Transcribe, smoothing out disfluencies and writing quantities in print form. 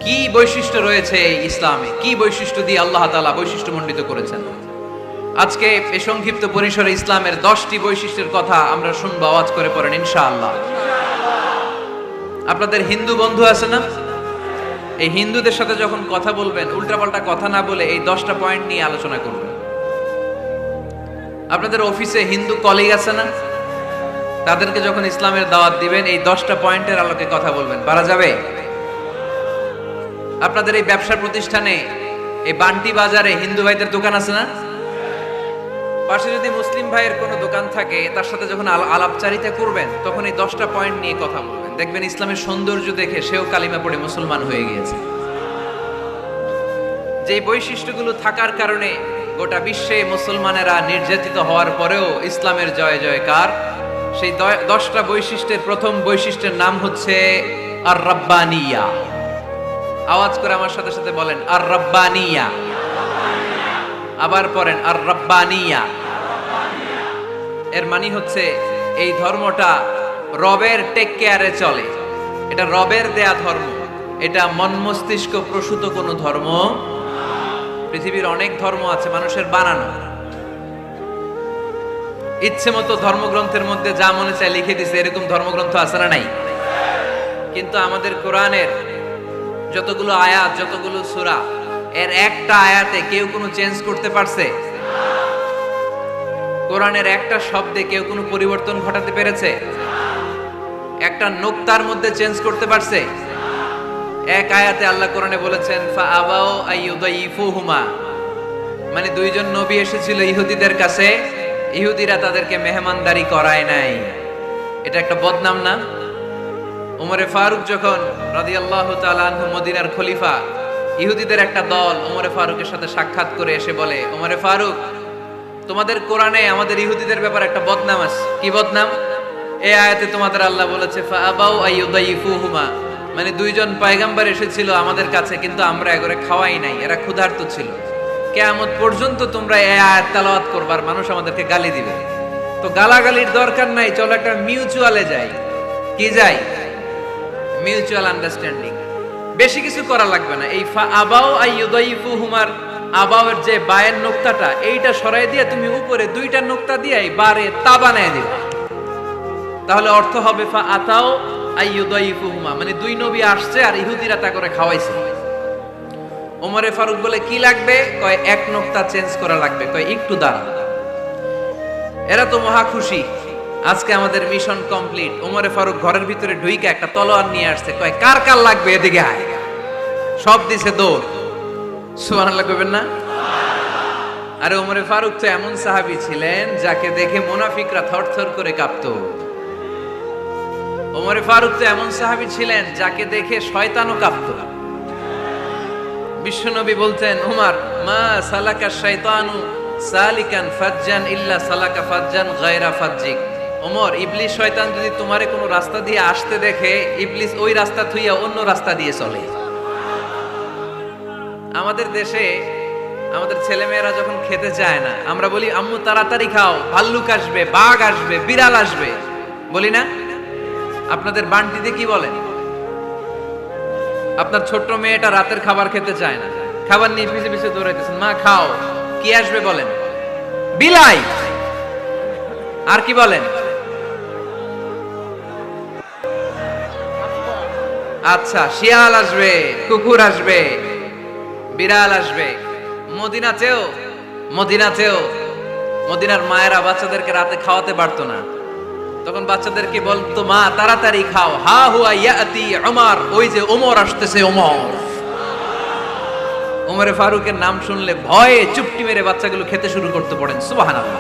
কি বৈশিষ্ট্য রয়েছে এই ইসলামে, কি বৈশিষ্ট্য দিয়ে আল্লাহ তাআলা বৈশিষ্ট্যমণ্ডিত করেছেন। আজকে এই সংক্ষিপ্ত পরিসরে ইসলামের 10টি বৈশিষ্ট্যের কথা আমরা শুনবো, আওয়াজ করে পড়েন ইনশাআল্লাহ। আপনাদের হিন্দু বন্ধু আছে না? এই হিন্দুদের সাথে যখন কথা বলবেন উল্টাপাল্টা কথা না বলে এই 10টা পয়েন্ট নিয়ে আলোচনা করবেন। আপনাদের অফিসে হিন্দু কলিগ আছে না? তাদেরকে যখন ইসলামের দাওয়াত দিবেন এই 10টা পয়েন্টের আলোকে কথা বলবেন, পারা যাবে? আপনাদের এই ব্যবসা প্রতিষ্ঠানে এই বান্টি বাজারে হিন্দু ভাইদের দোকান আছে না? পাশে যদি মুসলিম ভাইয়ের কোনো দোকান থাকে তার সাথে যখন আলাপচারিতা করবেন তখন এই 10টা পয়েন্ট নিয়ে কথা বলবেন। দেখবেন ইসলামের সৌন্দর্য দেখে সেও কালিমা পড়ে মুসলমান হয়ে গিয়েছে। যে বৈশিষ্ট্যগুলো থাকার কারণে গোটা বিশ্বে মুসলমানেরা নির্যাতিত হওয়ার পরেও ইসলামের জয় জয়কার, সেই 10টা বৈশিষ্ট্যের প্রথম বৈশিষ্ট্যের নাম হচ্ছে আর রাব্বানিয়া। আওয়াজ করে আমার সাথে সাথে বলেন আর রাব্বানিয়া। আবার পড়েন আর রাব্বানিয়া। এর মানে হচ্ছে এই ধর্মটা রবের টেক কেয়ারে চলে, এটা রবের দেয়া ধর্ম, এটা মন মস্তিষ্ক প্রসূত কোনো ধর্ম। পৃথিবীর অনেক ধর্ম আছে মানুষের বানানো, ইচ্ছে মতো ধর্মগ্রন্থের মধ্যে যা মনে চায় লিখে দিছে, এরকম ধর্মগ্রন্থ আছে না নাই? কিন্তু আমাদের কোরআনের যতগুলো আয়াত, যতগুলো সূরা, এর একটা আয়াতে কেউ কোনো চেঞ্জ করতে পারছে? কোরআনের একটা শব্দে কেউ কোনো পরিবর্তন ঘটাতে পেরেছে? একটা নোক্তার মধ্যে চেঞ্জ করতে পারছে? এক আয়াতে আল্লাহ কোরআনে বলেছেন ফাআবাউ আইয়ুদাইফুহুমা, মানে দুইজন নবী এসেছিল ইহুদিদের কাছে, ইহুদিরা তাদেরকে মেহমানদারি করায় নাই। এটা একটা বদনাম না? ওমরে ফারুক যখন রাদিয়াল্লাহু তাআলা আনহু মদিনার খলিফা, ইহুদিদের একটা দল ওমরে ফারুকের সাথে সাক্ষাৎ করে এসে বলে, ওমরে ফারুক, তোমাদের কোরআনে আমাদের ইহুদিদের ব্যাপারে একটা বদনাম আছে। কি বদনাম? এই আয়াতে তোমাদের আল্লাহ বলেছে ফাআবাউ আইয়ুদাইফুহুমা, মানে দুইজন পয়গম্বর এসেছিল আমাদের কাছে কিন্তু আমরা এগরে খাওয়াই নাই, এরা ক্ষুধার্ত ছিল। কিয়ামত পর্যন্ত তোমরা এই আয়াত তেলাওয়াত করবার, মানুষ আমাদেরকে গালি দিবে। তো গালাগালির দরকার নাই, চলো একটা মিউচুয়ালে যাই। কি যাই? Mutual understanding. বেশি কিছু করা লাগবে না। এই ফাআবাউ আইয়ুদাইফুহুমার আবাওয়ের যে বায়ের নোক্তাটা, এইটা সরাই দিয়ে তুমি উপরে দুইটা নোক্তা দিয়ে বারে তা বানায় দিবে, তাহলে অর্থ হবে ফাআতাউ আইয়ুদাইফুহুমা, মানে দুই নবী আসছে আর ইহুদিরা তা করে খাওয়াইছে। ওমরে ফারুক বলে কি লাগবে? কয় এক নোক্তা চেঞ্জ করা লাগবে। কয় একটু দাঁড়া। এরা তো মহা খুশি, আজকে আমাদের মিশন কমপ্লিট। ওমরে ফারুক ঘরের ভিতরে ঢুইকে একটা তলোয়ার নিয়ে আসছে, কয় কার কার লাগবে এদিকে আয়। সব দিছে দৌড়। সুবহানাল্লাহ কইবেন না? আরে ওমরে ফারুক তো এমন সাহাবী ছিলেন যাকে দেখে মুনাফিকরা থরথর করে কাঁপতো। ওমরে ফারুক তো এমন সাহাবী ছিলেন যাকে দেখে শয়তানও কাঁপতো। বিশ্বনবী বলতেন, উমর মা সালাকা শাইতানু সালিকান ফাজ্জান ইল্লা সালাকা ফাজ্জান গায়রা ফাজ্জিক। ওমর, ইবলিস শয়তান যদি তোমারে কোনো রাস্তা দিয়ে আসতে দেখে, ইবলিস ওই রাস্তা থুইয়া অন্য রাস্তা দিয়ে চলে। আমাদের দেশে আমাদের ছেলেমেয়েরা যখন খেতে চায় না, আমরা বলি আম্মু তাড়াতাড়ি খাও, ভাল্লুক আসবে, বাঘ আসবে, বিড়াল আসবে, বলি না? আপনাদের বান্টিতে কি বলেন? আপনার ছোট্ট মেয়েটা রাতের খাবার খেতে চায় না, খাবার নিয়ে পিছে পিছে দৌড়াইতেছেন, মা খাও, কি আসবে বলেন? বিলাই। আর কি বলেন? আচ্ছা, শিয়াল আসবে, কুকুর আসবে, বিড়াল আসবে। মদিনাতেও মদিনার মায়েরা বাচ্চাদেরকে রাতে খাওয়াতে পারতো না, তখন বাচ্চাদেরকে বলতো মা তাড়াতাড়ি খাও, হা হুয়া ইয়াতি ওমর, ওই যে ওমর আসতেছে ওমর। ওমরে ফারুকের নাম শুনলে ভয়ে চুপটি মেরে বাচ্চাগুলো খেতে শুরু করতে পড়েন। সুবহানাল্লাহ।